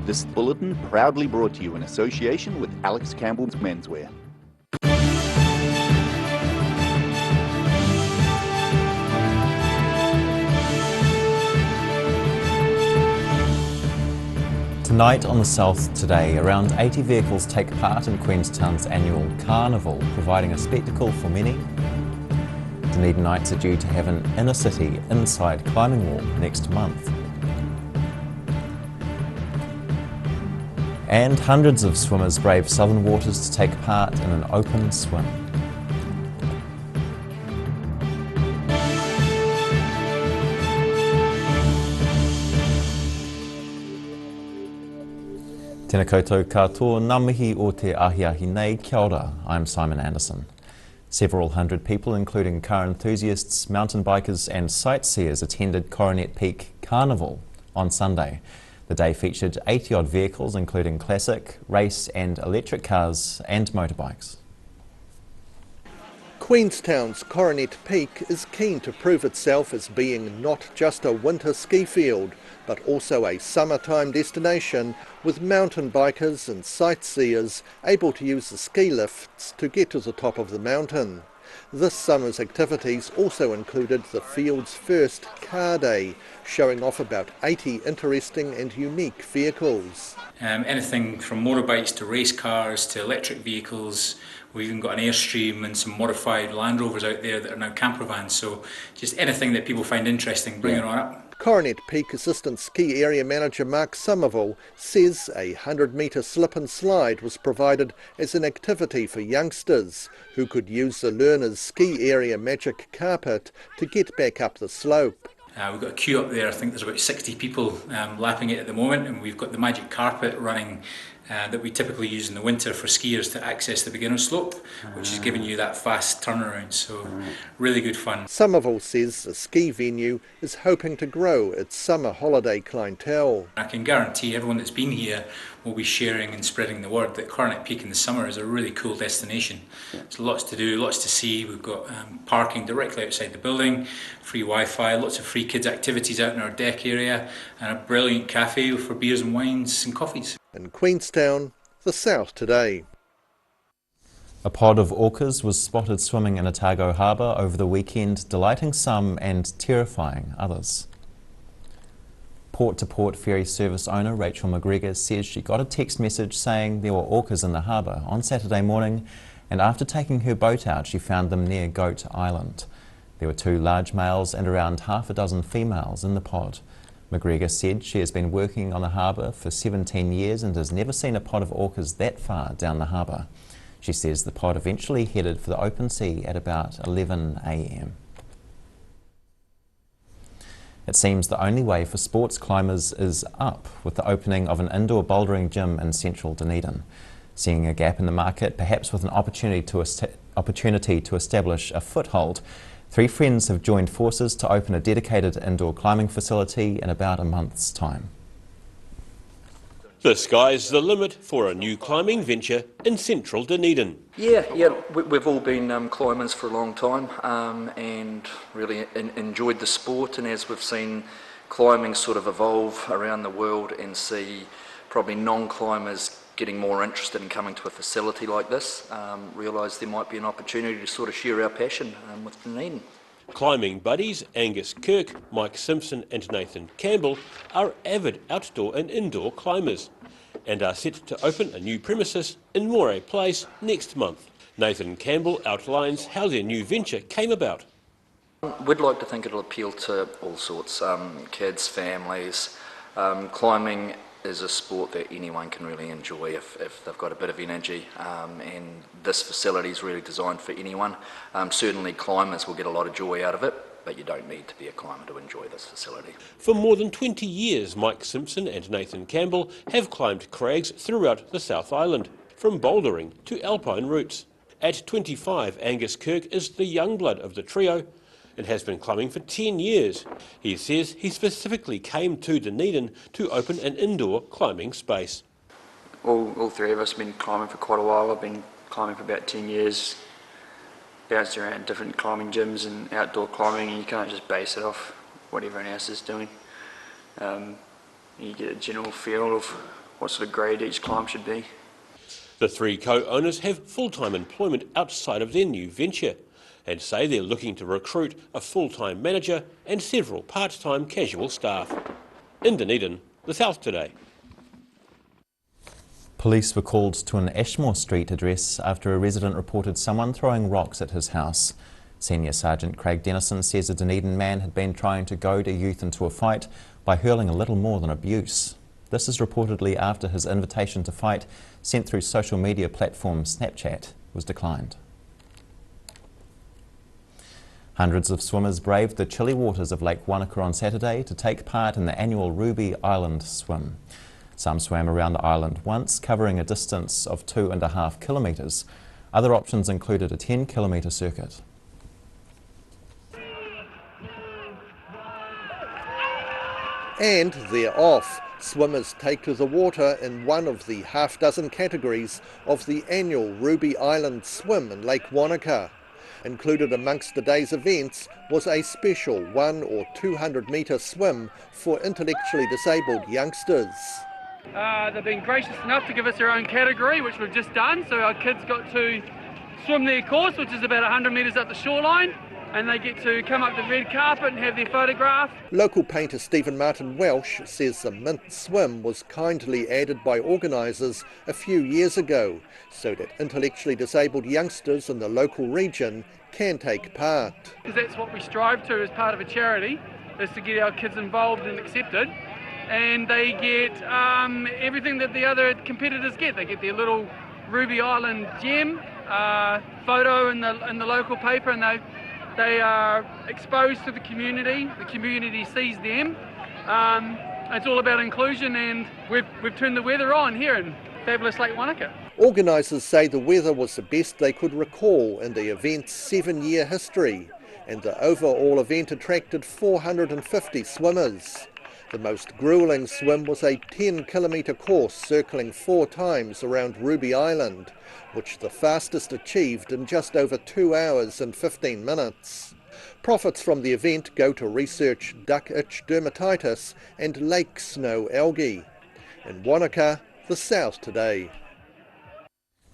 This bulletin proudly brought to you in association with Alex Campbell's Menswear. Tonight on the South Today, around 80 vehicles take part in Queenstown's annual Carnival, providing a spectacle for many. Dunedinites are due to have an inner-city inside climbing wall next month. And hundreds of swimmers brave southern waters to take part in an open swim. Tēnā koutou katoa, ngā mihi o te ahiahi nei, kia ora, I'm Simon Anderson. Several hundred people, including car enthusiasts, mountain bikers and sightseers, attended Coronet Peak Carnival on Sunday. The day featured 80-odd vehicles, including classic, race and electric cars and motorbikes. Queenstown's Coronet Peak is keen to prove itself as being not just a winter ski field, but also a summertime destination with mountain bikers and sightseers able to use the ski lifts to get to the top of the mountain. This summer's activities also included the field's first car day, showing off about 80 interesting and unique vehicles. Anything from motorbikes to race cars to electric vehicles. We've even got an Airstream and some modified Land Rovers out there that are now camper vans, so just anything that people find interesting, bring it on up. Coronet Peak Assistant Ski Area Manager Mark Somerville says a 100-metre slip and slide was provided as an activity for youngsters who could use the learners' ski area magic carpet to get back up the slope. We've got a queue up there. I think there's about 60 people lapping it at the moment, and we've got the magic carpet running that we typically use in the winter for skiers to access the beginner slope, which is giving you that fast turnaround, so really good fun. Somerville says the ski venue is hoping to grow its summer holiday clientele. I can guarantee everyone that's been here will be sharing and spreading the word that Coronet Peak in the summer is a really cool destination. There's lots to do, lots to see. We've got parking directly outside the building, free Wi-Fi, lots of free kids activities out in our deck area, and a brilliant cafe for beers and wines and coffees. In Queenstown, the South Today. A pod of orcas was spotted swimming in Otago Harbour over the weekend, delighting some and terrifying others. Port-to-Port ferry service owner Rachel McGregor says she got a text message saying there were orcas in the harbour on Saturday morning, and after taking her boat out she found them near Goat Island. There were 2 large males and around half a dozen females in the pod. McGregor said she has been working on the harbour for 17 years and has never seen a pod of orcas that far down the harbour. She says the pod eventually headed for the open sea at about 11 a.m. It seems the only way for sports climbers is up, with the opening of an indoor bouldering gym in central Dunedin. Seeing a gap in the market, perhaps with an opportunity to establish a foothold, 3 friends have joined forces to open a dedicated indoor climbing facility in about a month's time. The sky's the limit for a new climbing venture in central Dunedin. Yeah, we've all been climbers for a long time and really enjoyed the sport, and as we've seen climbing sort of evolve around the world and see probably non-climbers getting more interested in coming to a facility like this, realise there might be an opportunity to sort of share our passion with Dunedin. Climbing buddies Angus Kirk, Mike Simpson and Nathan Campbell are avid outdoor and indoor climbers and are set to open a new premises in Moray Place next month. Nathan Campbell outlines how their new venture came about. We'd like to think it'll appeal to all sorts, kids, families. Climbing is a sport that anyone can really enjoy if they've got a bit of energy, and this facility is really designed for anyone. Certainly climbers will get a lot of joy out of it, but you don't need to be a climber to enjoy this facility. For more than 20 years, Mike Simpson and Nathan Campbell have climbed crags throughout the South Island, from bouldering to alpine routes. At 25, Angus Kirk is the young blood of the trio and has been climbing for 10 years. He says he specifically came to Dunedin to open an indoor climbing space. All 3 of us have been climbing for quite a while. I've been climbing for about 10 years, bounced around different climbing gyms and outdoor climbing, and you can't just base it off what everyone else is doing. You get a general feel of what sort of grade each climb should be. The three co-owners have full-time employment outside of their new venture and say they're looking to recruit a full-time manager and several part-time casual staff. In Dunedin, the South Today. Police were called to an Ashmore Street address after a resident reported someone throwing rocks at his house. Senior Sergeant Craig Dennison says a Dunedin man had been trying to goad a youth into a fight by hurling a little more than abuse. This is reportedly after his invitation to fight, sent through social media platform Snapchat, was declined. Hundreds of swimmers braved the chilly waters of Lake Wanaka on Saturday to take part in the annual Ruby Island swim. Some swam around the island once, covering a distance of 2.5 kilometres. Other options included a 10-kilometre circuit. And they're off. Swimmers take to the water in one of the half-dozen categories of the annual Ruby Island swim in Lake Wanaka. Included amongst the day's events was a special 100 or 200 metre swim for intellectually disabled youngsters. They've been gracious enough to give us their own category, which we've just done, so our kids got to swim their course, which is about 100 metres up the shoreline, and they get to come up the red carpet and have their photograph. Local painter Stephen Martin Welsh says the Mint Swim was kindly added by organisers a few years ago so that intellectually disabled youngsters in the local region can take part. Because that's what we strive to as part of a charity, is to get our kids involved and accepted, and they get everything that the other competitors get. They get their little Ruby Island gem, photo in the local paper, and they are exposed to the community sees them. It's all about inclusion, and we've turned the weather on here in fabulous Lake Wanaka. Organisers say the weather was the best they could recall in the event's 7-year history, and the overall event attracted 450 swimmers. The most gruelling swim was a 10-kilometre course circling 4 times around Ruby Island, which the fastest achieved in just over 2 hours and 15 minutes. Profits from the event go to research duck itch dermatitis and lake snow algae. In Wanaka, the South Today.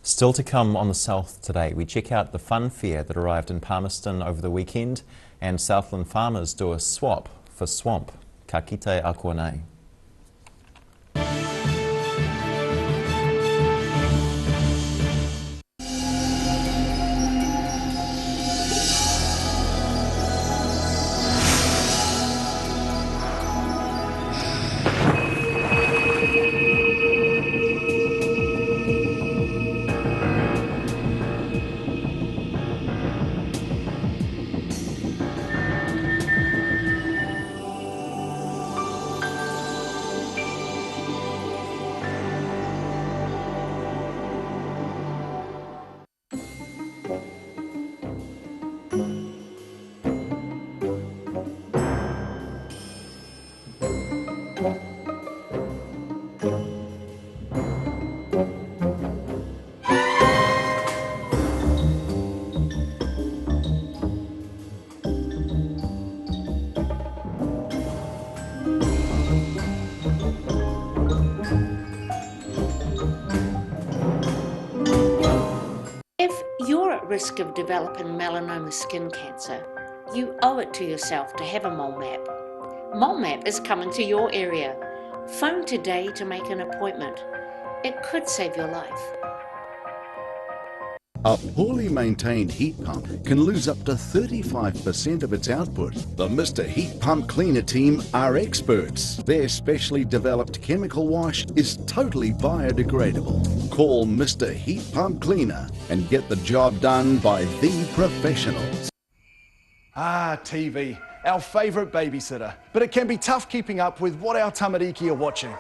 Still to come on the South Today, we check out the fun fair that arrived in Palmerston over the weekend, and Southland farmers do a swap for swamp. Ka kite a konei. Risk of developing melanoma skin cancer, you owe it to yourself to have a mole map. Mole map is coming to your area. Phone today to make an appointment. It could save your life. A poorly maintained heat pump can lose up to 35% of its output. The Mr. Heat Pump Cleaner team are experts. Their specially developed chemical wash is totally biodegradable. Call Mr. Heat Pump Cleaner and get the job done by the professionals. Ah, TV, our favourite babysitter. But it can be tough keeping up with what our tamariki are watching.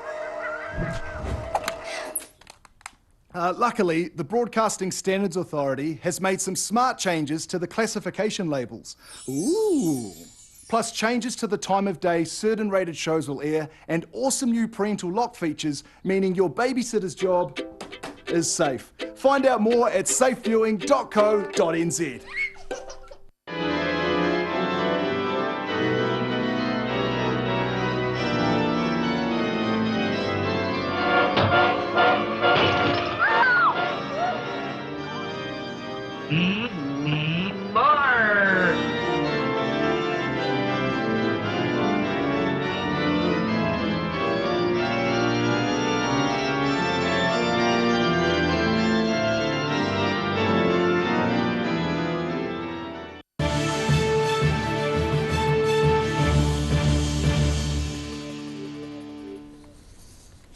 Luckily, the Broadcasting Standards Authority has made some smart changes to the classification labels. Ooh! Plus changes to the time of day certain rated shows will air, and awesome new parental lock features, meaning your babysitter's job is safe. Find out more at safeviewing.co.nz.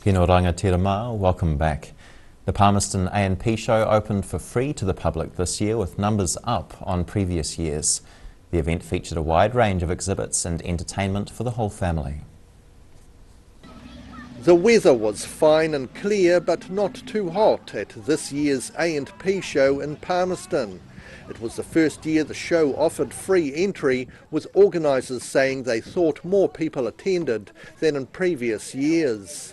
Tēnā rangatira mā, welcome back. The Palmerston A&P show opened for free to the public this year with numbers up on previous years. The event featured a wide range of exhibits and entertainment for the whole family. The weather was fine and clear but not too hot at this year's A&P show in Palmerston. It was the first year the show offered free entry, with organisers saying they thought more people attended than in previous years.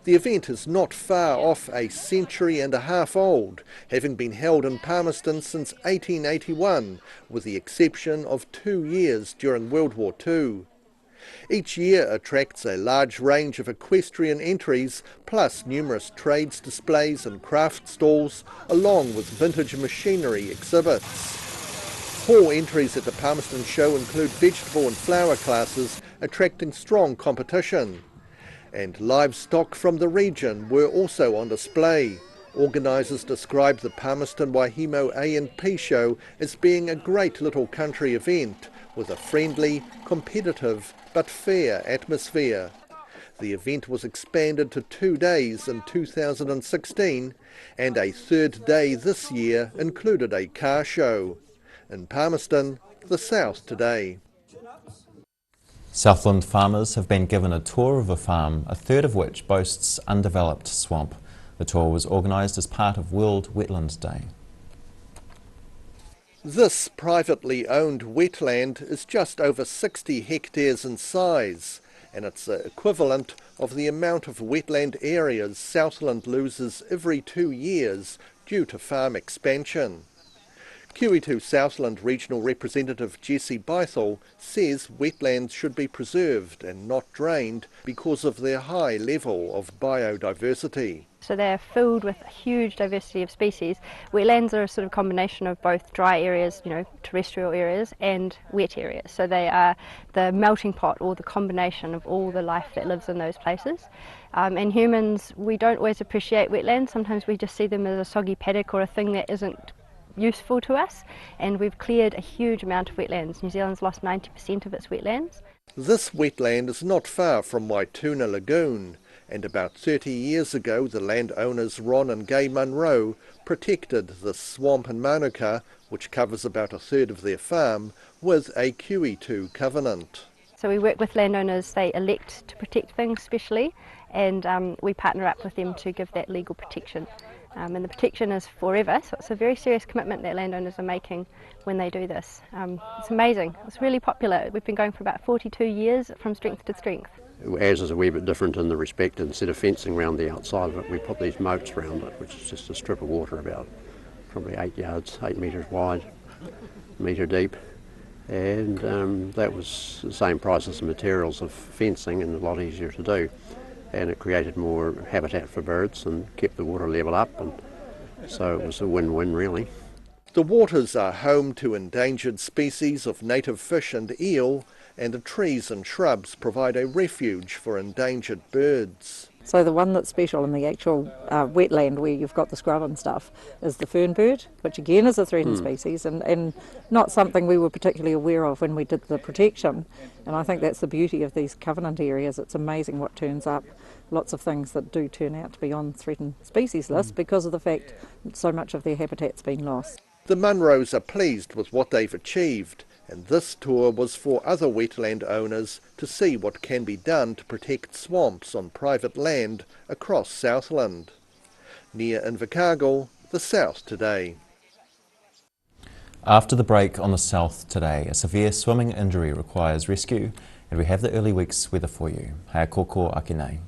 The event is not far off a century and a half old, having been held in Palmerston since 1881, with the exception of 2 years during World War II. Each year attracts a large range of equestrian entries, plus numerous trades displays and craft stalls, along with vintage machinery exhibits. Hall entries at the Palmerston show include vegetable and flower classes, attracting strong competition. And livestock from the region were also on display. Organisers described the Palmerston Waihemo A&P show as being a great little country event with a friendly, competitive but fair atmosphere. The event was expanded to 2 days in 2016, and a third day this year included a car show. In Palmerston, the South Today. Southland farmers have been given a tour of a farm, a third of which boasts undeveloped swamp. The tour was organised as part of World Wetlands Day. This privately owned wetland is just over 60 hectares in size, and it's the equivalent of the amount of wetland areas Southland loses every 2 years due to farm expansion. QE2 Southland Regional Representative Jessie Bythell says wetlands should be preserved and not drained because of their high level of biodiversity. So they're filled with a huge diversity of species. Wetlands are a sort of combination of both dry areas, terrestrial areas, and wet areas. So they are the melting pot or the combination of all the life that lives in those places. And humans, we don't always appreciate wetlands. Sometimes we just see them as a soggy paddock or a thing that isn't useful to us, and we've cleared a huge amount of wetlands. New Zealand's lost 90% of its wetlands. This wetland is not far from Waituna Lagoon, and about 30 years ago the landowners Ron and Gay Munro protected the swamp in Manuka, which covers about a third of their farm, with a QE2 covenant. So we work with landowners, they elect to protect things specially, and we partner up with them to give that legal protection. And the protection is forever, so it's a very serious commitment that landowners are making when they do this. It's amazing, it's really popular. We've been going for about 42 years from strength to strength. Ours is a wee bit different in the respect, instead of fencing around the outside of it, we put these moats around it, which is just a strip of water about probably 8 yards, 8 metres wide, metre deep. And that was the same price as the materials of fencing and a lot easier to do. And it created more habitat for birds and kept the water level up, and so it was a win-win really. The waters are home to endangered species of native fish and eel, and the trees and shrubs provide a refuge for endangered birds. So the one that's special in the actual wetland where you've got the scrub and stuff is the fernbird, which again is a threatened species and not something we were particularly aware of when we did the protection. And I think that's the beauty of these covenant areas. It's amazing what turns up. Lots of things that do turn out to be on threatened species list because of the fact that so much of their habitat's been lost. The Munros are pleased with what they've achieved, and this tour was for other wetland owners to see what can be done to protect swamps on private land across Southland. Near Invercargill, the South Today. After the break on the South Today, a severe swimming injury requires rescue, and we have the early week's weather for you. Hea koko ake nei.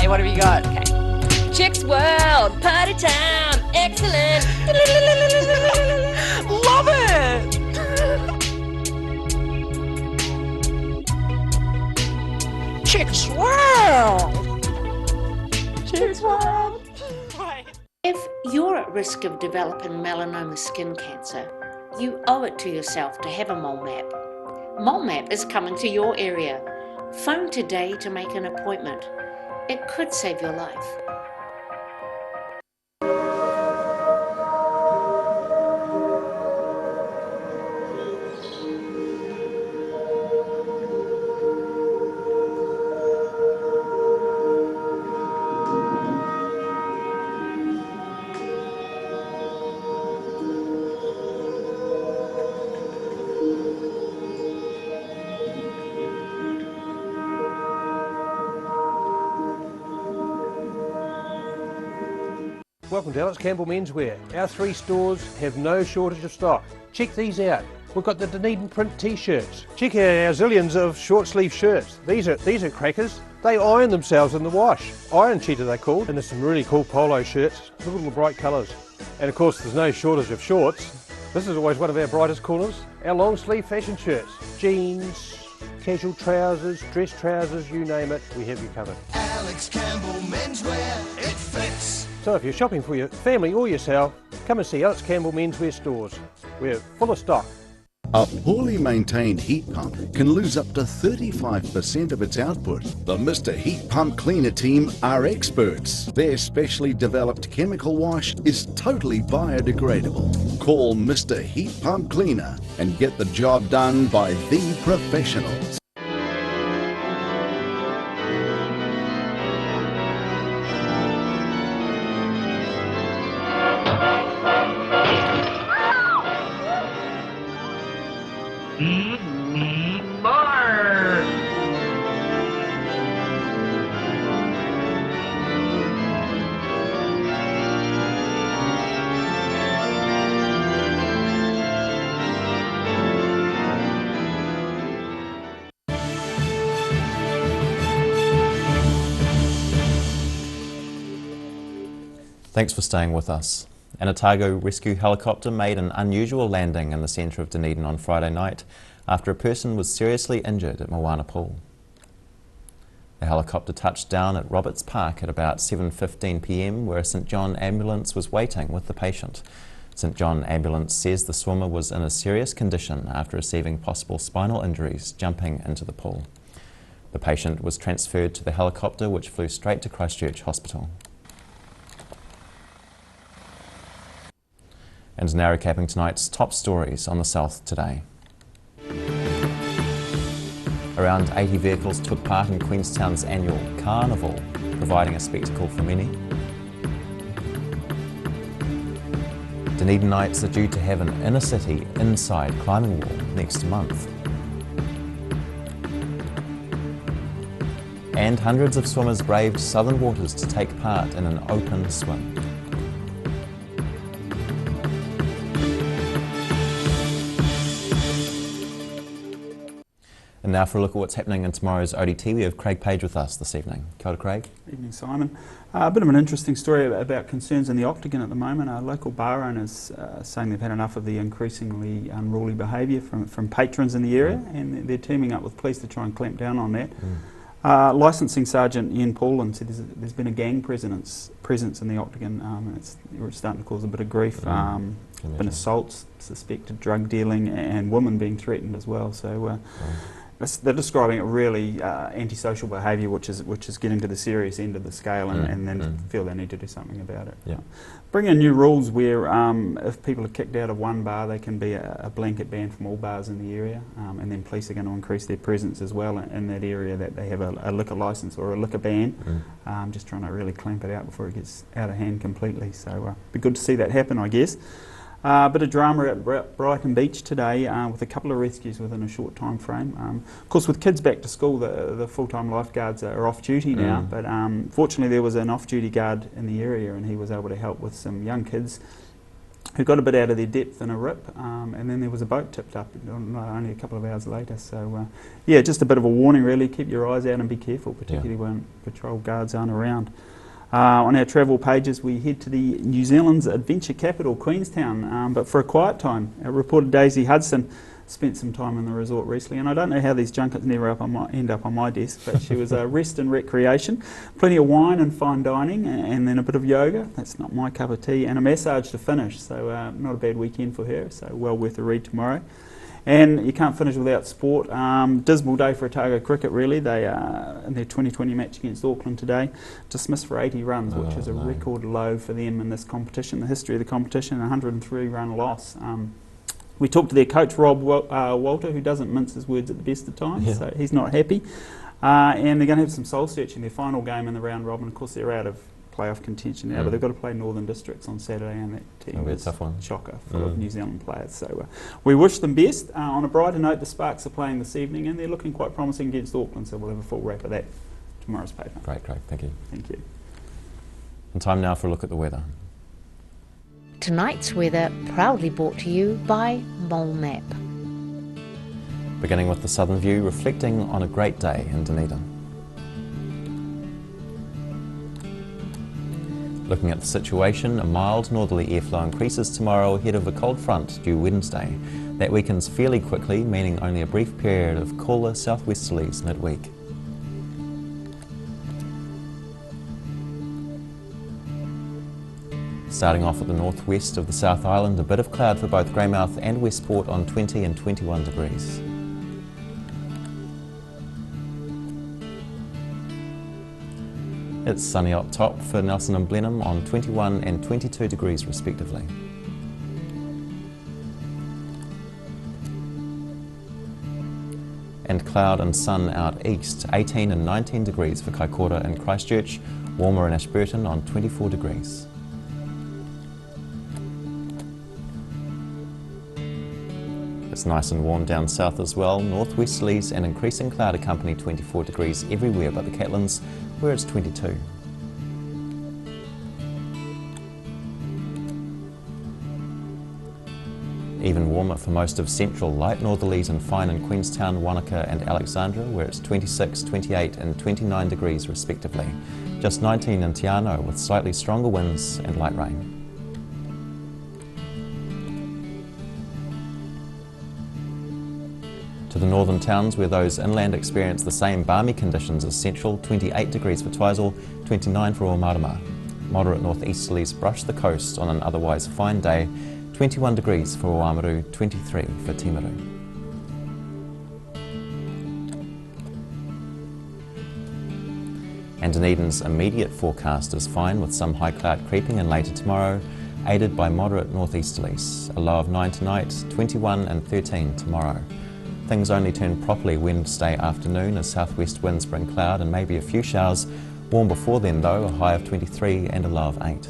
What have you got? Okay. Chicks World, party time, excellent. Love it. Chicks World. Chicks World. If you're at risk of developing melanoma skin cancer, you owe it to yourself to have a mole map. Mole map is coming to your area. Phone today to make an appointment. It could save your life. Welcome to Alex Campbell Menswear. Our 3 stores have no shortage of stock. Check these out. We've got the Dunedin print t-shirts. Check out our zillions of short sleeve shirts. These are crackers. They iron themselves in the wash. Iron cheetah they're called. And there's some really cool polo shirts with little bright colours. And of course there's no shortage of shorts. This is always one of our brightest corners. Our long sleeve fashion shirts. Jeans, casual trousers, dress trousers, you name it, we have you covered. Alex Campbell Menswear, it fits. So if you're shopping for your family or yourself, come and see Alex Campbell Menswear stores. We're full of stock. A poorly maintained heat pump can lose up to 35% of its output. The Mr. Heat Pump Cleaner team are experts. Their specially developed chemical wash is totally biodegradable. Call Mr. Heat Pump Cleaner and get the job done by the professionals. Thanks for staying with us. An Otago rescue helicopter made an unusual landing in the centre of Dunedin on Friday night after a person was seriously injured at Moana Pool. The helicopter touched down at Roberts Park at about 7:15 p.m, where a St John ambulance was waiting with the patient. St John ambulance says the swimmer was in a serious condition after receiving possible spinal injuries jumping into the pool. The patient was transferred to the helicopter, which flew straight to Christchurch Hospital. And now recapping tonight's top stories on the South today. Around 80 vehicles took part in Queenstown's annual Carnival, providing a spectacle for many. Dunedinites are due to have an inner-city inside climbing wall next month. And hundreds of swimmers braved southern waters to take part in an open swim. And now for a look at what's happening in tomorrow's ODT. We have Craig Page with us this evening. Kia ora, Craig. Evening, Simon. A bit of an interesting story about concerns in the Octagon at the moment. Local bar owners saying they've had enough of the increasingly unruly behaviour from patrons in the area, and they're teaming up with police to try and clamp down on that. Licensing Sergeant Ian Paullin said there's been a gang presence in the Octagon. It's starting to cause a bit of grief. Been assaults, suspected drug dealing, and women being threatened as well. So. They're describing it really antisocial behaviour, which is getting to the serious end of the scale, and then feel they need to do something about it. Yeah. Bring in new rules where if people are kicked out of one bar, they can be a blanket ban from all bars in the area, and then police are going to increase their presence as well in that area that they have a liquor licence or a liquor ban, just trying to really clamp it out before it gets out of hand completely. So it'd be good to see that happen, I guess. A bit of drama at Brighton Beach today with a couple of rescues within a short time frame. Of course, with kids back to school, the full-time lifeguards are off duty now, but fortunately there was an off-duty guard in the area, and he was able to help with some young kids who got a bit out of their depth in a rip, and then there was a boat tipped up only a couple of hours later. So yeah, just a bit of a warning really, keep your eyes out and be careful, particularly when patrol guards aren't around. On our travel pages, we head to the New Zealand's adventure capital, Queenstown, but for a quiet time. Our reporter Daisy Hudson spent some time in the resort recently, and I don't know how these junkets never end up on my desk, but she was rest and recreation, plenty of wine and fine dining, and then a bit of yoga, that's not my cup of tea, and a massage to finish, so not a bad weekend for her, so well worth a read tomorrow. And you can't finish without sport. Dismal day for Otago Cricket, really. They in their 2020 match against Auckland today, dismissed for 80 runs, which is a record low for them in this competition. The history of the competition, 103-run loss. We talked to their coach, Rob Walter, who doesn't mince his words at the best of times, so he's not happy. And they're going to have some soul-searching. Their final game in the round robin, of course, they're out of playoff contention now, but they've got to play Northern Districts on Saturday, and that team is a tough one. Shocker, full of New Zealand players. So we wish them best. On a brighter note, the Sparks are playing this evening, and they're looking quite promising against Auckland, so we'll have a full wrap of that tomorrow's paper. Great, thank you. Thank you. And time now for a look at the weather. Tonight's weather proudly brought to you by Mole Map. Beginning with the southern view, reflecting on a great day in Dunedin. Looking at the situation, a mild northerly airflow increases tomorrow ahead of a cold front due Wednesday. That weakens fairly quickly, meaning only a brief period of cooler southwesterlies midweek. Starting off at the northwest of the South Island, a bit of cloud for both Greymouth and Westport on 20 and 21 degrees. It's sunny up top for Nelson and Blenheim on 21 and 22 degrees respectively. And cloud and sun out east, 18 and 19 degrees for Kaikoura and Christchurch, warmer in Ashburton on 24 degrees. It's nice and warm down south as well. Northwesterlies and increasing cloud accompany 24 degrees everywhere but the Catlins, where it's 22. Even warmer for most of central, light northerlies and fine in Queenstown, Wanaka and Alexandra, where it's 26, 28 and 29 degrees respectively. Just 19 in Te Anau with slightly stronger winds and light rain. To the northern towns, where those inland experience the same balmy conditions as central, 28 degrees for Twizel, 29 for Omarama. Moderate northeasterlies brush the coast on an otherwise fine day, 21 degrees for Oamaru, 23 for Timaru. And Dunedin's immediate forecast is fine with some high cloud creeping in later tomorrow, aided by moderate northeasterlies. A low of 9 tonight, 21 and 13 tomorrow. Things only turn properly Wednesday afternoon as southwest winds bring cloud and maybe a few showers. Warm before then though, a high of 23 and a low of 8.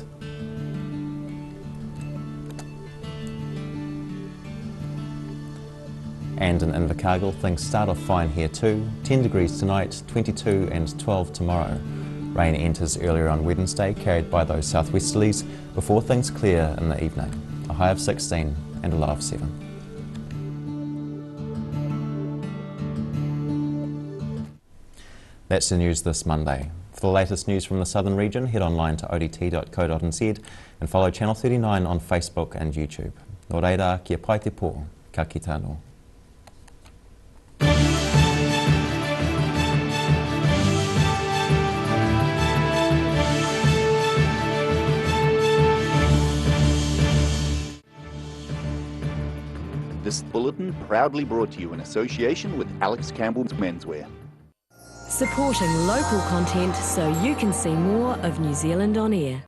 And in Invercargill, things start off fine here too. 10 degrees tonight, 22 and 12 tomorrow. Rain enters earlier on Wednesday, carried by those southwesterlies, before things clear in the evening. A high of 16 and a low of 7. That's the news this Monday. For the latest news from the southern region, head online to odt.co.nz and follow Channel 39 on Facebook and YouTube. Nō reira, kia pai te pō, ka kite anō. This bulletin proudly brought to you in association with Alex Campbell's Menswear. Supporting local content so you can see more of New Zealand on air.